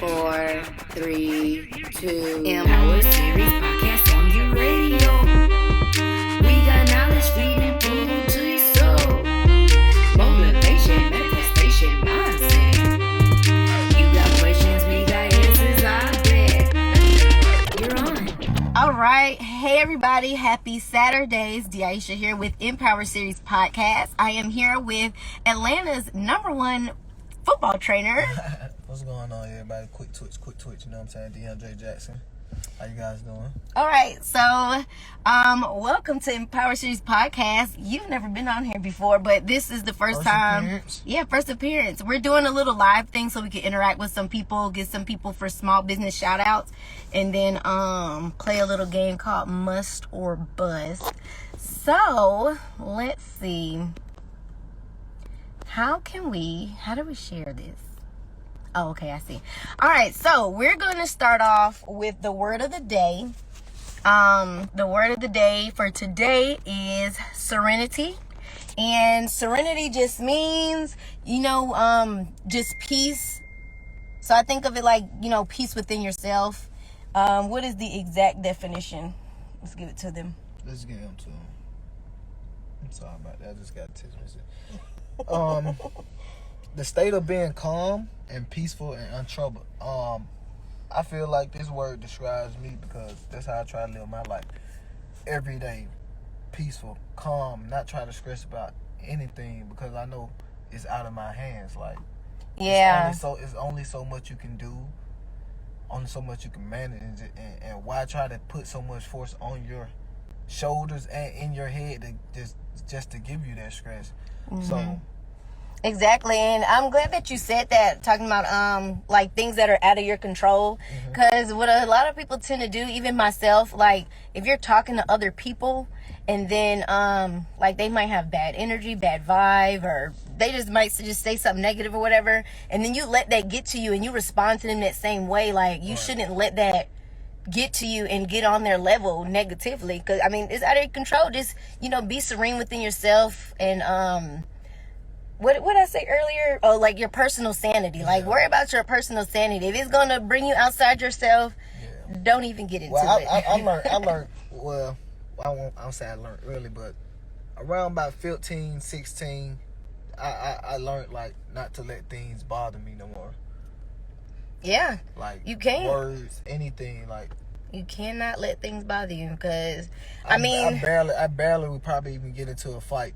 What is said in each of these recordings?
4, 3, 2. MPower series podcast on your radio. We got knowledge feeding food to your soul. Motivation, manifestation, mindset. You got questions, we got answers, I bet. You're on. All right. Hey, everybody. Happy Saturdays. Deandre here with MPower Series Podcast. I am here with Atlanta's #1 football trainer. What's going on, everybody? Quick twitch, you know what I'm saying? Deandre Jackson. How you guys doing? All right. So, welcome to MPower Series Podcast. You've never been on here before, but this is the first time. Appearance? Yeah, first appearance. We're doing a little live thing so we can interact with some people, get some people for small business shout outs, and then play a little game called Must or Bust. So, let's see. How do we share this? Oh, okay, I see. All right, so we're going to start off with the word of the day. The word of the day for today is serenity. And serenity just means, just peace. So I think of it like, peace within yourself. What is the exact definition? Let's give it to them. Let's get into them. I'm sorry about that. I just got a text message. The state of being calm and peaceful and untroubled. I feel like this word describes me because that's how I try to live my life. Every day, peaceful, calm, not try to stress about anything because I know it's out of my hands. Like, Yeah. it's only so much you can do, only so much you can manage, and why try to put so much force on your shoulders and in your head to just to give you that stress. Mm-hmm. So. Exactly, and I'm glad that you said that, talking about like things that are out of your control, because what a lot of people tend to do, even myself, like if you're talking to other people and then like they might have bad energy, bad vibe, or they just might just say something negative or whatever, and then you let that get to you and you respond to them that same way. Like you shouldn't let that get to you and get on their level negatively, because I mean it's out of your control. Just be serene within yourself and What I say earlier? Oh, like your personal sanity. Like, worry about your personal sanity. If it's going to bring you outside yourself, don't even get into it. I learned, well, I won't say I learned early, but around about 15, 16, I learned, like, not to let things bother me no more. Yeah. Like, you can't. Words, anything, like. You cannot let things bother you, because, I barely would probably even get into a fight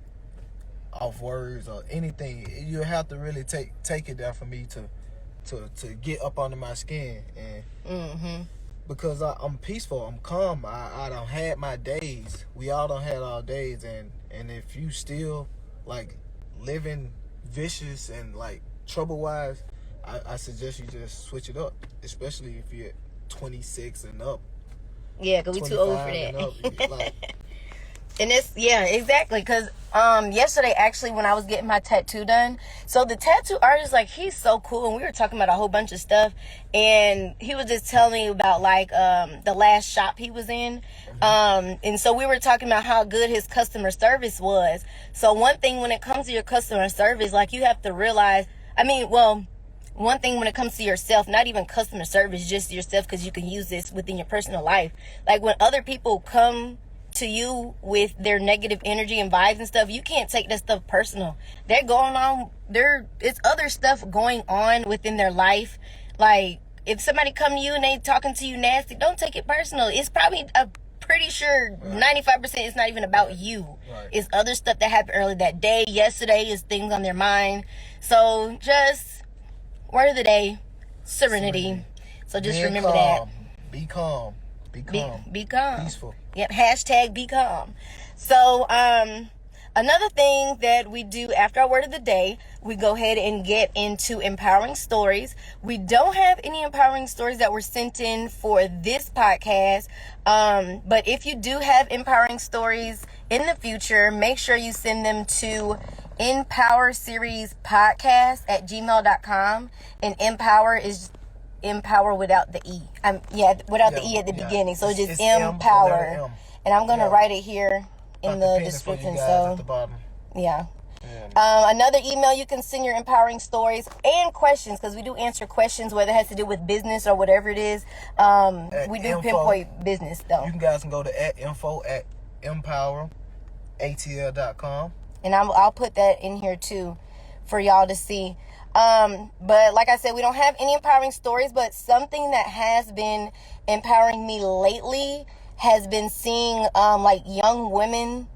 off words or anything. You have to really take it there for me to get up under my skin, and because I'm peaceful, I'm calm. I don't had my days. We all don't had our days, and if you still like living vicious and like trouble wise, I suggest you just switch it up, especially if you're 26 and up. Yeah, because we too old for that. And it's, exactly, because yesterday, actually, when I was getting my tattoo done, so the tattoo artist, like, he's so cool, and we were talking about a whole bunch of stuff, and he was just telling me about, like, the last shop he was in, and so we were talking about how good his customer service was. So one thing when it comes to your customer service, like, you have to realize, one thing when it comes to yourself, not even customer service, just yourself, because you can use this within your personal life. Like, when other people come to you with their negative energy and vibes and stuff, you can't take that stuff personal. It's other stuff going on within their life. Like, if somebody come to you and they talking to you nasty, don't take it personal. It's probably pretty sure 95% it's not even about you. Right. It's other stuff that happened earlier that day, yesterday, is things on their mind. So just word of the day, serenity. So just remember that. Be calm. Be calm. Peaceful. Yep. # be calm. So, another thing that we do after our word of the day, we go ahead and get into empowering stories. We don't have any empowering stories that were sent in for this podcast. But if you do have empowering stories in the future, make sure you send them to empowerseriespodcast@gmail.com. And MPower is MPower without the E. Without the E at the beginning. So just MPower. And I'm going to write it here in the description. So, Another email, you can send your empowering stories and questions, because we do answer questions, whether it has to do with business or whatever it is. We do pinpoint business, though. You guys can go to @info@MPoweredATL.com. And I'll put that in here, too, for y'all to see. But like I said, we don't have any empowering stories, but something that has been empowering me lately has been seeing, like, young women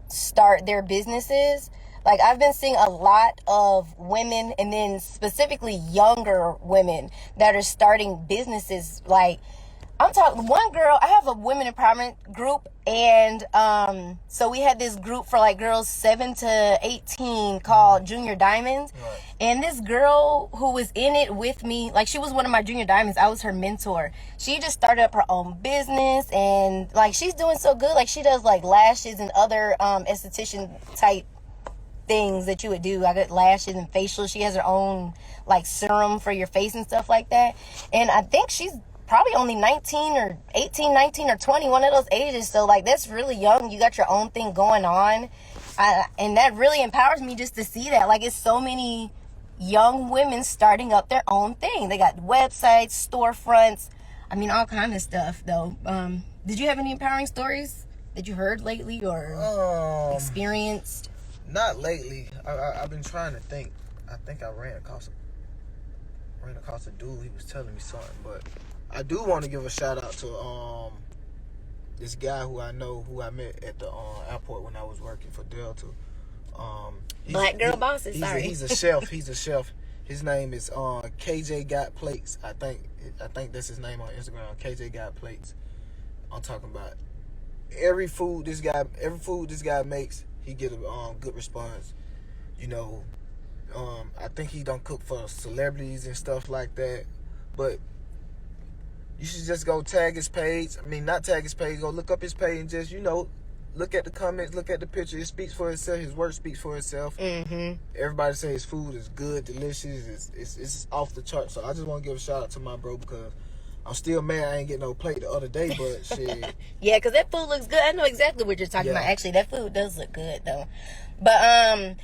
start their businesses. Like, I've been seeing a lot of women, and then specifically younger women, that are starting businesses. Like, I'm talking one girl, I have a women empowerment group, and so we had this group for like girls 7 to 18 called Junior Diamonds. Right. And this girl who was in it with me, like, she was one of my Junior Diamonds. I was her mentor. She just started up her own business, and like, she's doing so good. Like, she does like lashes and other esthetician type things that you would do. I got lashes and facials. She has her own like serum for your face and stuff like that. And I think she's probably only 19 or 18, 19 or 20, one of those ages. So like, that's really young. You got your own thing going on. And that really empowers me just to see that. Like, it's so many young women starting up their own thing. They got websites, storefronts. I mean, all kind of stuff though. Did you have any empowering stories that you heard lately or experienced? Not lately. I've been trying to think. I think I ran across a dude. He was telling me something, but I do want to give a shout out to this guy who I met at the airport when I was working for Delta. Black girl bosses. He's a chef. He's a chef. His name is KJ Got Plates. I think that's his name on Instagram. KJ Got Plates. I'm talking about every food this guy makes, he get a good response. You know, I think he don't cook for celebrities and stuff like that, but you should just go tag his page. I mean, not tag his page. Go look up his page and just, look at the comments, look at the picture. It speaks for itself. His work speaks for itself. Mm-hmm. Everybody say his food is good, delicious. It's off the chart. So I just want to give a shout out to my bro, because I'm still mad I ain't get no plate the other day, but shit. Yeah, because that food looks good. I know exactly what you're talking about. Actually, that food does look good, though. But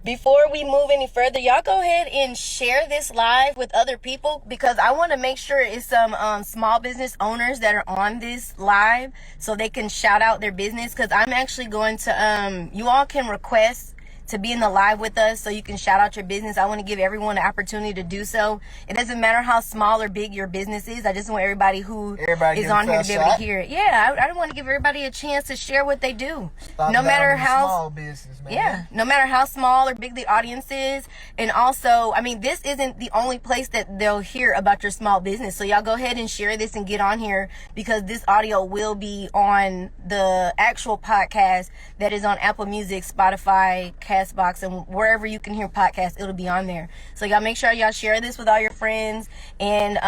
before we move any further, y'all go ahead and share this live with other people, because I want to make sure it's some small business owners that are on this live so they can shout out their business. Because I'm actually going to, you all can request to be in the live with us so you can shout out your business. I want to give everyone an opportunity to do so. It doesn't matter how small or big your business is. I just want everybody who is on here to be able to hear it. Yeah, I want to give everybody a chance to share what they do. No matter how small business, man. Yeah, no matter how small or big the audience is. And also, I mean, this isn't the only place that they'll hear about your small business. So y'all go ahead and share this and get on here, because this audio will be on the actual podcast that is on Apple Music, Spotify, Castbox, and wherever you can hear podcasts, it'll be on there. So y'all make sure y'all share this with all your friends, and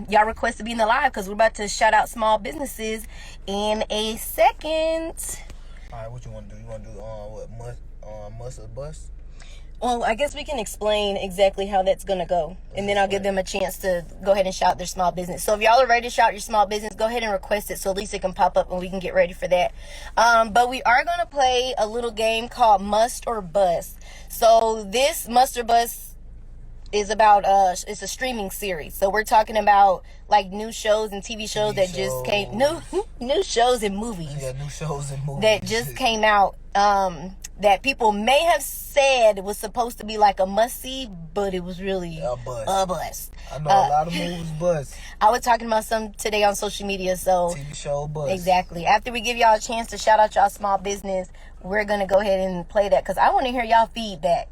y'all request to be in the live, because we're about to shout out small businesses in a second. All right, what you want to do? You want to do must or bust? Well, I guess we can explain exactly how that's going to go, and then I'll give them a chance to go ahead and shout their small business. So if y'all are ready to shout your small business, go ahead and request it so at least it can pop up and we can get ready for that. But we are going to play a little game called Must or Bust. So this Must or Bust is about it's a streaming series. So we're talking about like new shows and TV shows that just came, new shows and movies. Yeah, new shows and movies that just came out. That people may have said was supposed to be like a must-see, but it was really a bust. I know a lot of movies bust. I was talking about some today on social media, so TV show bust. Exactly. After we give y'all a chance to shout out y'all small business, we're going to go ahead and play that, because I want to hear y'all feedback.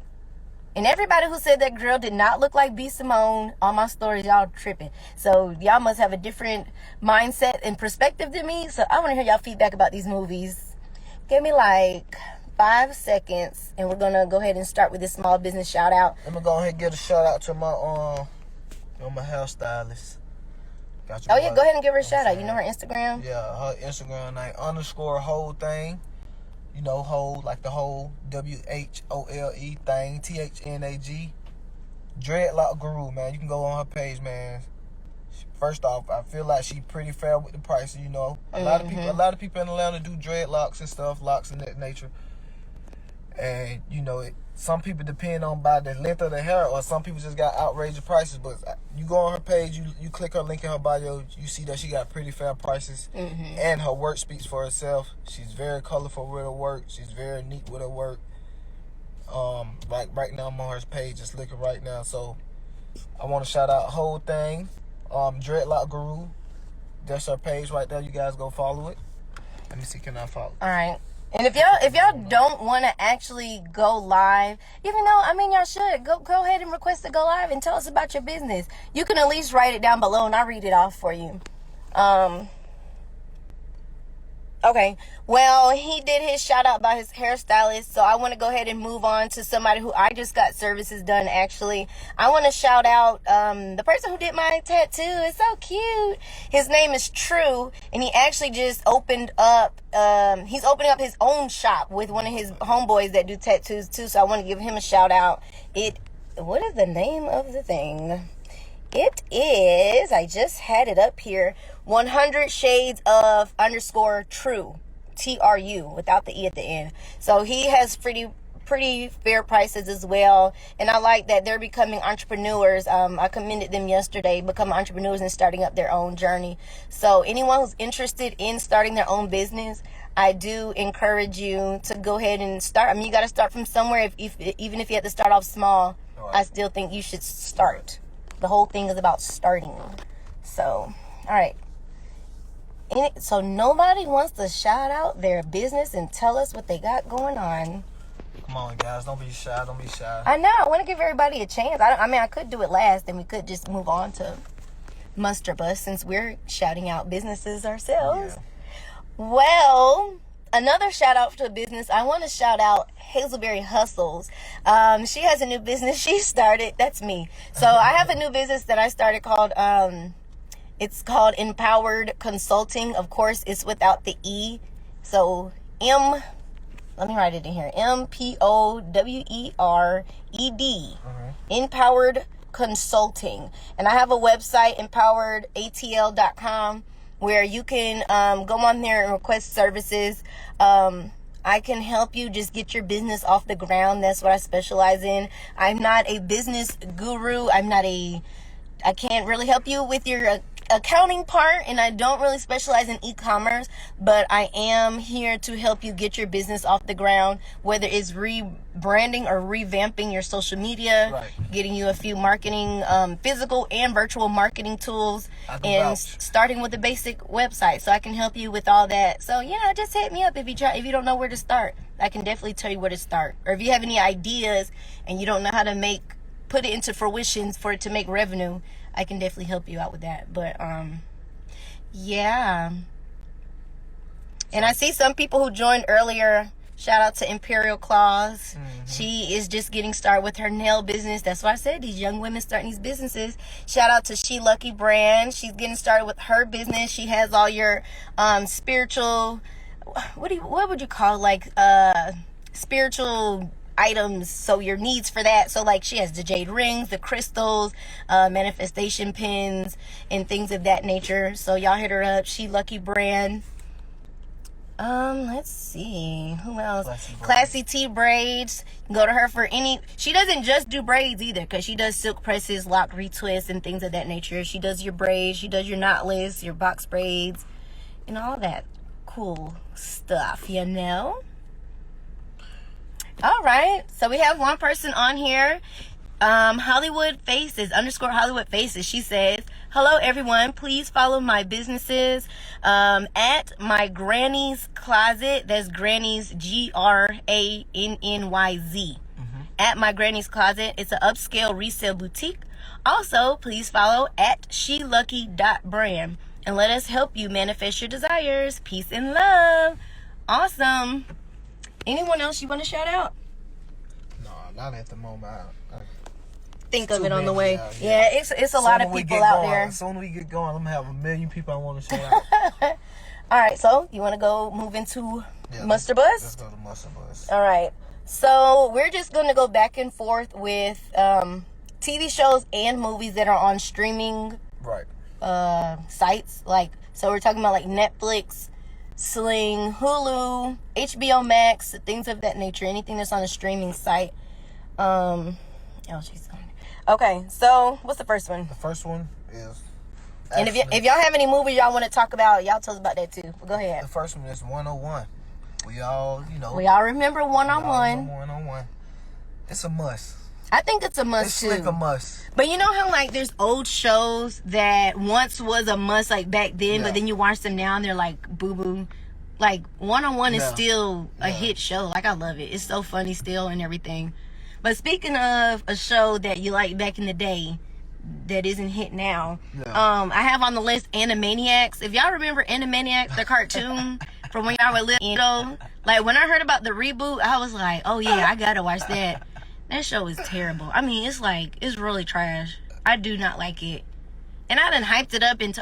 And everybody who said that girl did not look like B. Simone on my stories, y'all tripping. So y'all must have a different mindset and perspective than me. So I want to hear y'all feedback about these movies. Give me like 5 seconds, and we're gonna go ahead and start with this small business shout out. I'm gonna go ahead and give a shout out to my my hairstylist. Go ahead and give her a shout out. You know her Instagram? Yeah, her Instagram name _whole thing. You know, whole like the whole WHOLE thing, THNAG. Dreadlock Guru, man. You can go on her page, man. First off, I feel like she pretty fair with the prices. You know, a lot of people in Atlanta do dreadlocks and stuff, locks and that nature. And some people depend on by the length of the hair, or some people just got outrageous prices. But you go on her page, you click her link in her bio, you see that she got pretty fair prices, and her work speaks for itself. She's very colorful with her work. She's very neat with her work. Like right now, I'm on her page, just looking right now. So I want to shout out whole thing, Dreadlock Guru. That's her page right there. You guys go follow it. Let me see, can I follow? All right. And if y'all don't want to actually go live, even though, I mean, y'all should, go ahead and request to go live and tell us about your business. You can at least write it down below and I'll read it off for you. Okay, well, he did his shout out by his hairstylist, so I want to go ahead and move on to somebody who I just got services done, actually. I want to shout out the person who did my tattoo. It's so cute. His name is True, and he actually just opened up, he's opening up his own shop with one of his homeboys that do tattoos too, so I want to give him a shout out. What is the name of the thing? It is, I just had it up here, 100 Shades of _True, TRU, without the E at the end. So he has pretty fair prices as well. And I like that they're becoming entrepreneurs. I commended them yesterday, becoming entrepreneurs and starting up their own journey. So anyone who's interested in starting their own business, I do encourage you to go ahead and start. I mean, you got to start from somewhere. Even if you have to start off small, I still think you should start. The whole thing is about starting. So, all right. So nobody wants to shout out their business and tell us what they got going on. Come on, guys. Don't be shy. Don't be shy. I know. I want to give everybody a chance. I mean, I could do it last, and we could just move on to Muster Bus since we're shouting out businesses ourselves. Yeah. Well, another shout out to a business. I want to shout out Hazelberry Hustles. She has a new business she started. That's me. So I have a new business that I started called, it's called MPowered Consulting. Of course, it's without the E. So let me write it in here. MPowered. MPowered Consulting. And I have a website, MPoweredATL.com, where you can go on there and request services. I can help you just get your business off the ground. That's what I specialize in. I'm not a business guru. I can't really help you with your accounting part, and I don't really specialize in e-commerce, but I am here to help you get your business off the ground, whether it's rebranding or revamping your social media, getting you a few marketing, physical and virtual marketing tools, and starting with a basic website. So I can help you with all that. So, just hit me up if you don't know where to start. I can definitely tell you where to start. Or if you have any ideas and you don't know how to put it into fruition for it to make revenue, I can definitely help you out with that. But yeah. And I see some people who joined earlier. Shout out to Imperial Claws. She is just getting started with her nail business. That's why I said these young women starting these businesses. Shout out to She Lucky Brand. She's getting started with her business. She has all your spiritual, what would you call, spiritual items, so your needs for that. So she has the jade rings, the crystals, manifestation pins, and things of that nature. So y'all hit her up. She Lucky Brand. Let's see who else. Classy T Braids. Go to her for any. She doesn't just do braids either, because she does silk presses, lock retwists, and things of that nature. She does your braids, she does your knotless, your box braids, and all that cool stuff, All right, so we have one person on here, Hollywood Faces, _Hollywood Faces. She says, hello everyone, please follow my businesses at my Granny's Closet. That's Granny's GRANNYZ. At my Granny's Closet. It's an upscale resale boutique. Also, please follow at shelucky.brand and let us help you manifest your desires. Peace and love. Awesome. Anyone else you want to shout out? No, not at the moment. Think of it on the way. Yeah, it's a lot of people out there. As soon as we get going, I'm going to have a million people I want to shout out. All right, so you want to go move into Muster Bus? Let's go to Muster Bus. All right. So we're just going to go back and forth with TV shows and movies that are on streaming sites. So we're talking about Netflix, Sling, Hulu, HBO Max, things of that nature. Anything that's on a streaming site. Okay, so what's the first one? The first one is. And if y'all have any movies y'all want to talk about, y'all tell us about that too. But go ahead. The first one is 101. We all remember 101. 101. It's a must. I think it's a must too. It's like a must. But you know how like there's old shows that once was a must like back then, but then you watch them now and they're like boo boo. Like 101 is still a hit show. Like I love it. It's so funny still and everything. But speaking of a show that you liked back in the day that isn't hit now, I have on the list Animaniacs. If y'all remember Animaniacs, the cartoon from when y'all were little, you know, like when I heard about the reboot, I was like, oh yeah, I gotta watch that. That show is terrible. I mean, it's really trash. I do not like it. And I done hyped it up into,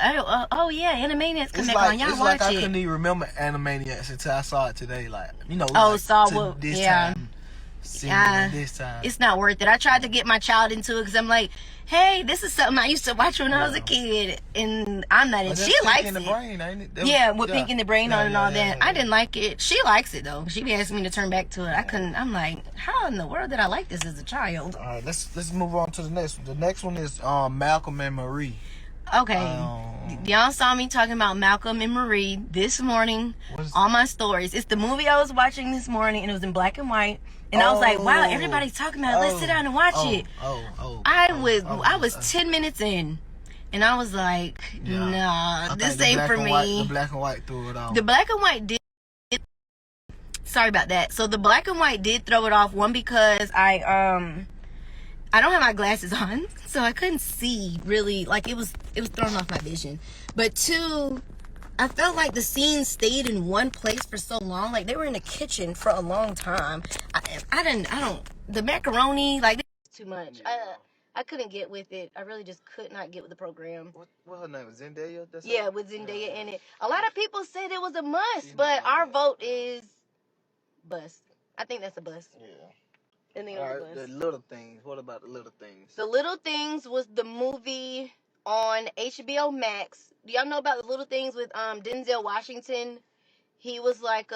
oh yeah, Animaniacs come back on. Y'all watch like I it. couldn't even remember Animaniacs until I saw it today. Like, you know, this time. This time. It's not worth it. I tried to get my child into it because I'm like, hey, this is something I used to watch when I was a kid, and I'm not in. She likes it. Brain, ain't it? With Pink in the Brain on and all that. I didn't like it. She likes it though. She be asking me to turn back to it. I couldn't. I'm like, how in the world did I like this as a child? All right, let's move on to the next one. The next one is Malcolm and Marie. Okay, y'all saw me talking about Malcolm and Marie this morning on my stories. It's the movie I was watching this morning, and it was in black and white. And I was like, wow, everybody's talking about it. Let's sit down and watch it. I was 10 minutes in, and I was like, nah, this ain't for me. The black and white threw it off. The black and white did. Sorry about that. So the black and white did throw it off. One, because I don't have my glasses on, so I couldn't see really. Like it was throwing off my vision. But two, I felt like the scene stayed in one place for so long. Like they were in the kitchen for a long time. The macaroni, like this is too much. I couldn't get with it. I really just could not get with the program. What her name was? Zendaya? With Zendaya in it. A lot of people said it was a must, but our vote is bust. I think that's a bust. Yeah. All right, the Little Things. What about the Little Things? The Little Things was the movie on HBO Max. Do y'all know about the Little Things with Denzel Washington? He was like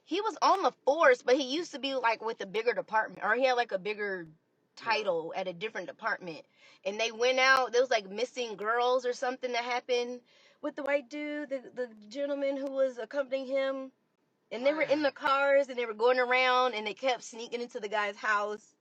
he was on the force, but he used to be like with a bigger department, or he had like a bigger title at a different department. And they went out. There was like missing girls or something that happened with the white dude, the gentleman who was accompanying him. And they were in the cars, and they were going around, and they kept sneaking into the guy's house,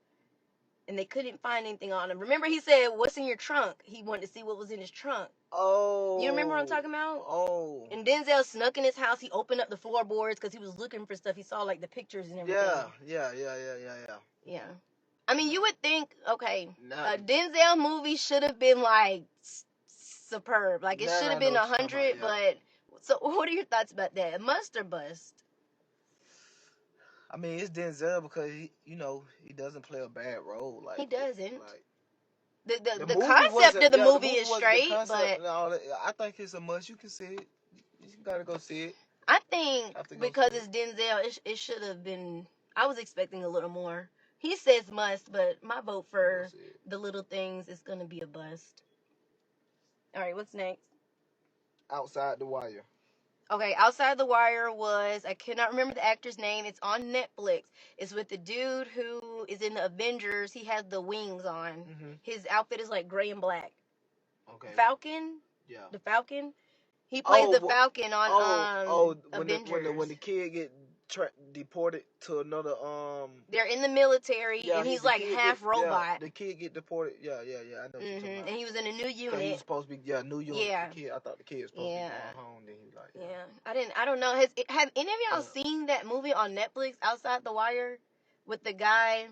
and they couldn't find anything on him. Remember, he said, what's in your trunk? He wanted to see what was in his trunk. Oh. You remember what I'm talking about? Oh. And Denzel snuck in his house. He opened up the floorboards because he was looking for stuff. He saw, like, the pictures and everything. Yeah. I mean, you would think, okay, a Denzel movie should have been, like, superb. Like, it should have been 100, but... So, what are your thoughts about that? Must or bust? I mean, it's Denzel because he doesn't play a bad role. Like he doesn't. Like, the concept of the movie is straight, but I think it's a must. You can see it. You gotta go see it. I think because it's Denzel, it should have been. I was expecting a little more. He says must, but my vote for The Little Things is gonna be a bust. All right, what's next? Outside the Wire. Okay, Outside the Wire I cannot remember the actor's name. It's on Netflix. It's with the dude who is in the Avengers. He has the wings on. Mm-hmm. His outfit is like gray and black. Okay. Falcon? Yeah. The Falcon? He plays the Falcon on Avengers. When the kid get deported to another they're in the military, and he's like half robot. The kid get deported. I know what you're talking about. And he was in a new unit. He was supposed to be New York. Yeah. I thought the kid was supposed to be going home. Then he like I don't know. Have any of y'all seen that movie on Netflix, Outside the Wire, with the guy?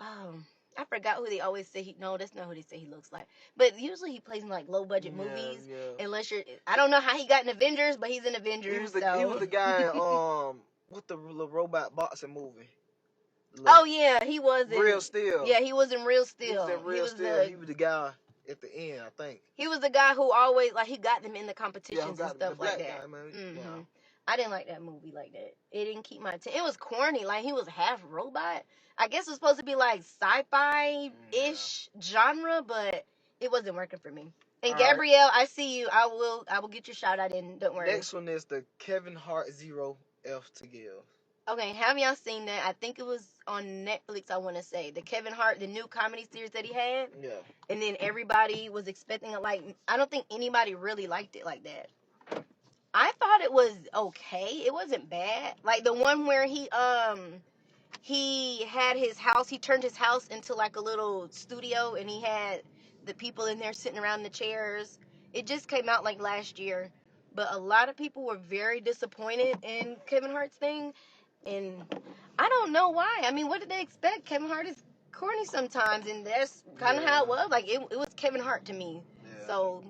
I forgot who they always say that's not who they say he looks like. But usually he plays in like low budget movies. Yeah. Unless I don't know how he got in Avengers, but he's in Avengers. He was the guy with the robot boxing movie. He was in Real Steel. Yeah, he was in Real Steel. He was in Real Steel. He was the guy at the end, I think. He was the guy who always he got them in the competitions and stuff like that. Guy, man. Mm-hmm. Yeah. I didn't like that movie like that. It didn't keep my attention. It was corny. Like he was half robot. I guess it was supposed to be like sci-fi-ish genre, but It wasn't working for me. And All Gabrielle, I see you. I will get your shout out in. Don't worry. Next one is the Kevin Hart Zero F to Give. Okay, have y'all seen that? I think it was on Netflix, I want to say. The Kevin Hart, the new comedy series that he had. Yeah. And then everybody was expecting it. Like, I don't think anybody really liked it like that. I thought it was okay. It wasn't bad. Like the one where he had his house, he turned his house into like a little studio, and he had the people in there sitting around the chairs. It just came out like last year, but a lot of people were very disappointed in Kevin Hart's thing, and I don't know why. I mean, what did they expect? Kevin Hart is corny sometimes, and that's kind of how it was. Like it was Kevin Hart to me. Yeah. So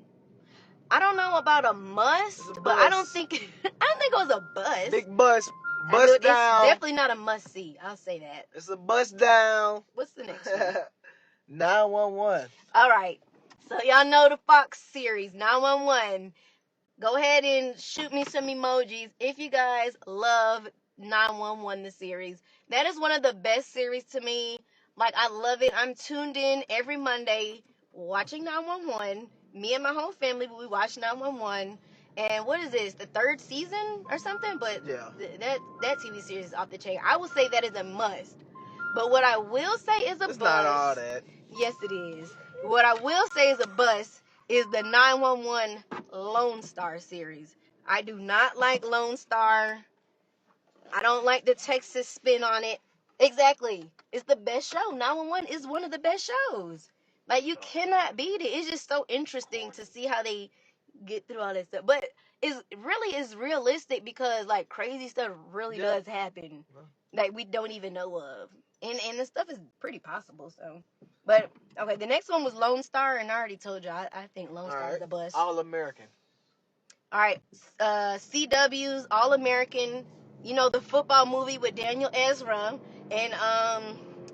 I don't know about a must, but I don't think it was a bust. Big bust. Bust down. It's definitely not a must see. I'll say that. It's a bust down. What's the next one? 911. All right. So y'all know the Fox series 911. Go ahead and shoot me some emojis if you guys love 911 the series. That is one of the best series to me. Like I love it. I'm tuned in every Monday watching 911. Me and my whole family will be watching 911. And what is this? The third season or something? But yeah, that TV series is off the chain. I will say that is a must. But what I will say is a bust. It's not all that. Yes, it is. What I will say is a bust is the 911 Lone Star series. I do not like Lone Star. I don't like the Texas spin on it. Exactly. It's the best show. 911 is one of the best shows. Like, you cannot beat it. It's just so interesting to see how they get through all that stuff. But it really is realistic because, like, crazy stuff really does happen. Like, we don't even know of. And the stuff is pretty possible, so. But, okay, the next one was Lone Star, and I already told you, I think Lone Star is the bust. All American. All right, CW's All American. You know, the football movie with Daniel Ezra, and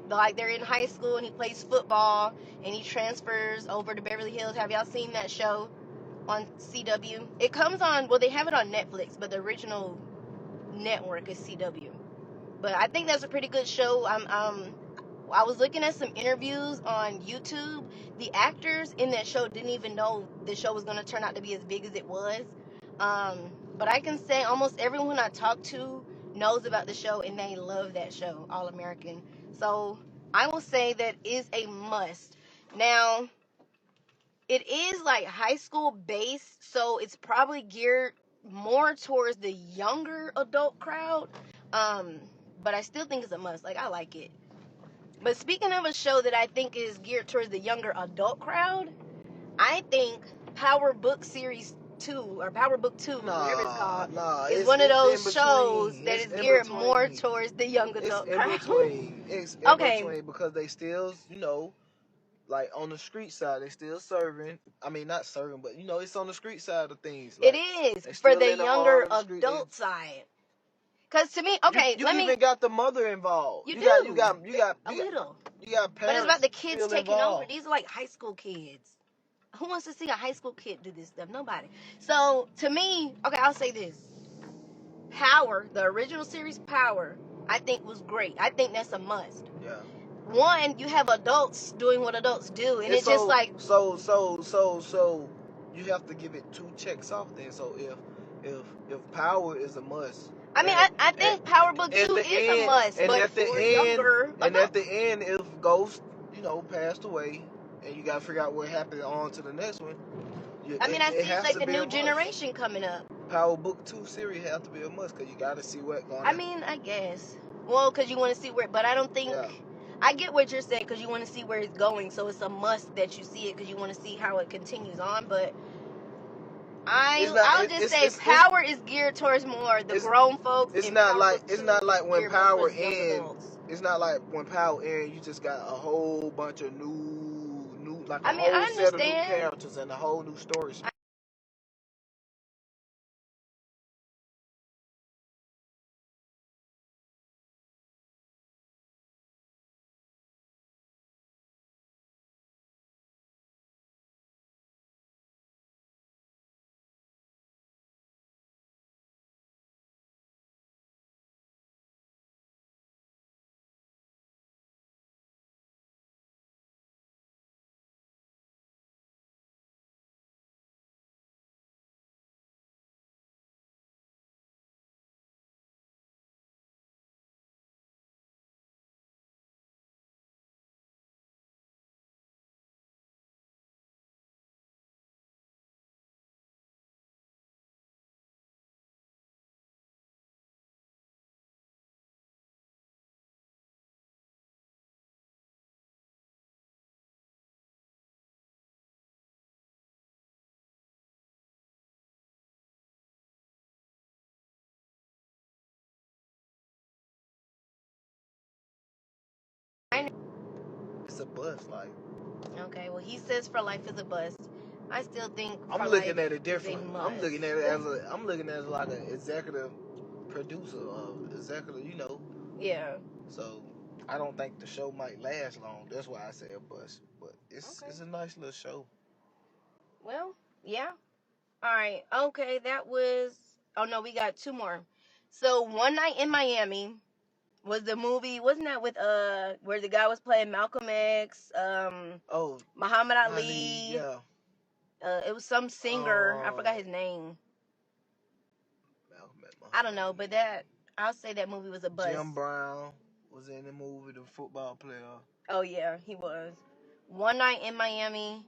like they're in high school and he plays football and he transfers over to Beverly Hills. Have y'all seen that show on CW? It comes on, well, they have it on Netflix, but the original network is CW. But I think that's a pretty good show. I was looking at some interviews on YouTube. The actors in that show didn't even know the show was going to turn out to be as big as it was. But I can say almost everyone I talk to knows about the show and they love that show, All American. So I will say that is a must. Now, it is like high school based, so it's probably geared more towards the younger adult crowd. But I still think it's a must. Like, I like it. But speaking of a show that I think is geared towards the younger adult crowd, I think Power Book Series 2 or Power Book 2, whatever it's called, is one of those shows that is geared more towards the young adult crowd. It's in between because they still, like on the street side, they still serving. I mean, not serving, but it's on the street side of things. Like, it is for the younger adult side. Cause to me, you even got the mother involved. You got a little. You got parents. But it's about the kids taking involved. over. These are like high school kids. Who wants to see a high school kid do this stuff? Nobody. So to me, I'll say this: Power, the original series Power, I think was great. I think that's a must. Yeah. One, you have adults doing what adults do, and it's just like so you have to give it 2 checks off then. So if Power is a must. I mean, I think Power Book 2 is a must, and but at the for end, younger and at the end, if Ghost, passed away, and you gotta figure out what happened on to the next one. I see like the new generation coming up. Power Book 2 series have to be a must because you gotta see what's going on. I mean, I guess. Well, because you want to see where, but I don't think. Yeah. I get what you're saying because you want to see where it's going, so it's a must that you see it because you want to see how it continues on, but. I'll just say Power is geared towards more the grown folks. It's not like when Power ends. It's not like when Power ends, you just got a whole bunch of new like a whole set of new characters and a whole new story. it's a bust. Like, okay, well, he says For Life is a bust. I still think I'm looking at it different. I'm looking at it as like an executive producer or executive, you know. Yeah. So I don't think the show might last long. That's why I say a bust. But it's a nice little show. Well, yeah. All right. Okay, that was. Oh no, we got two more. So One Night in Miami was the movie. Wasn't that with where the guy was playing Malcolm X? Muhammad Ali. Yeah. It was some singer. I forgot his name. I don't know, but I'll say that movie was a bust. Jim Brown was in the movie, the football player. Oh yeah, he was. One Night in Miami.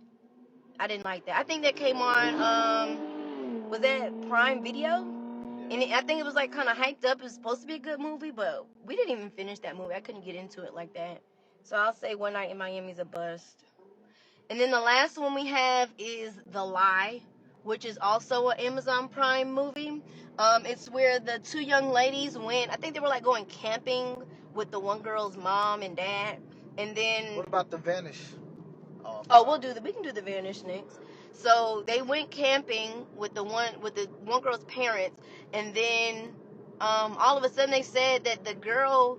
I didn't like that. I think that came on. Was that Prime Video? And I think it was like kind of hyped up. It was supposed to be a good movie, but we didn't even finish that movie. I couldn't get into it like that. So I'll say One Night in Miami is a bust. And then the last one we have is The Lie, which is also an Amazon Prime movie. It's where the two young ladies went. I think they were like going camping with the one girl's mom and dad. And then what about The Vanish? We can do The Vanish next. So they went camping with the one girl's parents, and then all of a sudden they said that the girl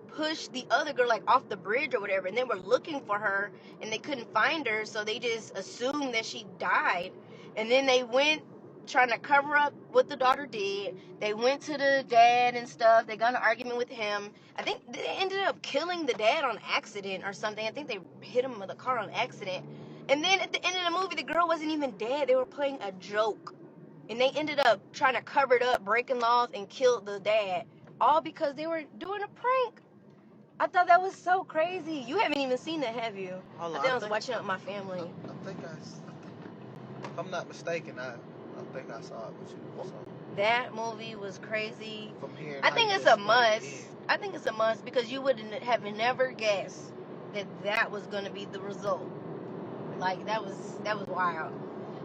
pushed the other girl like off the bridge or whatever, and they were looking for her and they couldn't find her, so they just assumed that she died. And then they went trying to cover up what the daughter did. They went to the dad and stuff. They got in an argument with him. I think they ended up killing the dad on accident or something. I think they hit him with a car on accident. And then at the end of the movie, the girl wasn't even dead. They were playing a joke. And they ended up trying to cover it up, breaking laws, and killed the dad. All because they were doing a prank. I thought that was so crazy. You haven't even seen that, have you? I was watching it with my family. I think if I'm not mistaken, I think I saw it with you. So. That movie was crazy. From here, I think it's a must. I think it's a must because you would have never guessed that was going to be the result. Like that was wild.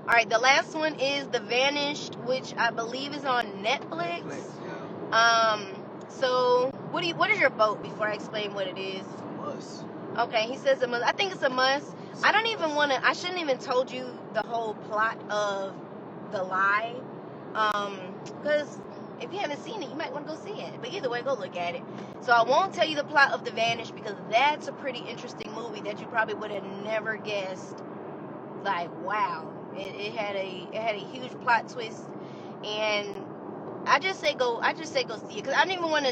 All right, the last one is The Vanished, which I believe is on Netflix. Yeah. So what is your vote before I explain what it is? It's a must. Okay, he says a must. I think it's a must. I shouldn't even told you the whole plot of The Lie. Because if you haven't seen it, you might want to go see it. But either way, go look at it. So I won't tell you the plot of The Vanished because that's a pretty interesting movie that you probably would have never guessed. Like, wow. It had a huge plot twist, and I just say go see it because I don't even want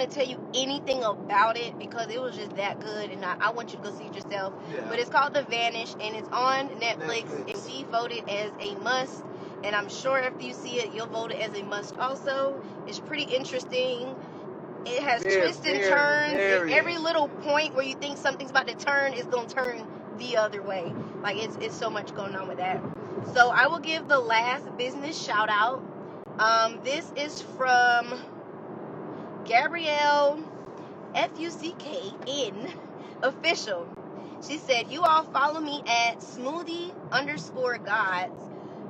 to tell you anything about it because it was just that good, and I want you to go see it yourself. Yeah. But it's called The Vanish, and it's on Netflix. And we voted as a must, and I'm sure after you see it, you'll vote it as a must also. It's pretty interesting. It has twists and turns. At every little point where you think something's about to turn, it's gonna turn the other way. Like it's so much going on with that. So I will give the last business shout out. This is from Gabrielle FUCKN official. She said, "You all follow me at smoothie_gods.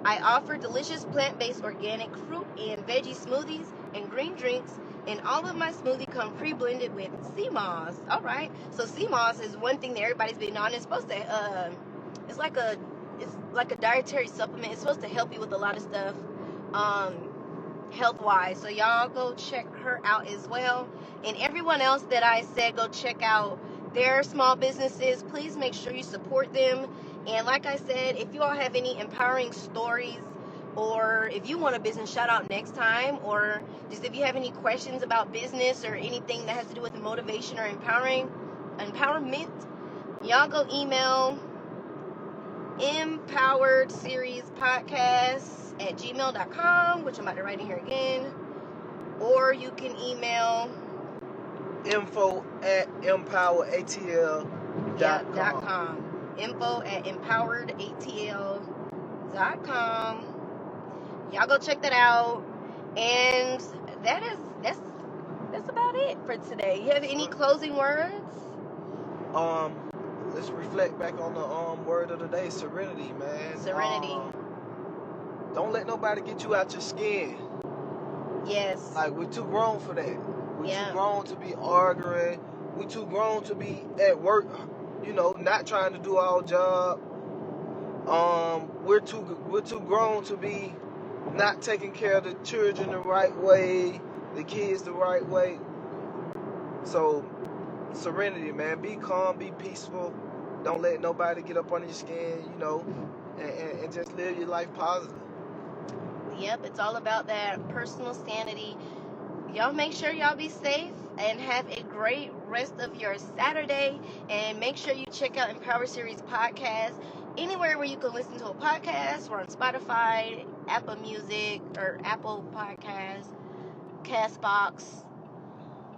I offer delicious plant-based organic fruit and veggie smoothies and green drinks, and all of my smoothies come pre-blended with sea moss." All right, so sea moss is one thing that everybody's been on. It's supposed to, it's like a dietary supplement. It's supposed to help you with a lot of stuff, health-wise. So y'all go check her out as well. And everyone else that I said go check out their small businesses. Please make sure you support them. And like I said, if you all have any empowering stories, or if you want a business shout out next time, or just if you have any questions about business or anything that has to do with motivation or empowerment, y'all go email MPowered Series Podcast at gmail.com, which I'm about to write in here again. Or you can email info@empoweratl.com. info@empoweratl.com. Y'all go check that out. And that's about it for today. You have any closing words? Let's reflect back on the word of the day, serenity, man. Serenity. Don't let nobody get you out your skin. Yes. Like, we're too grown for that. We're too grown to be arguing. We're too grown to be at work not trying to do our job. We're too grown to be not taking care of the children the right way, the kids the right way. So, serenity, man. Be calm, be peaceful. Don't let nobody get up on your skin, and just live your life positive. Yep, it's all about that personal sanity. Y'all make sure y'all be safe and have a great rest of your Saturday. And make sure you check out MPower Series podcast anywhere where you can listen to a podcast. We're on Spotify, Apple Music, or Apple Podcasts, Castbox,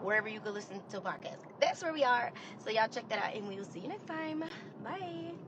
wherever you can listen to a podcast. That's where we are. So y'all check that out, and we will see you next time. Bye.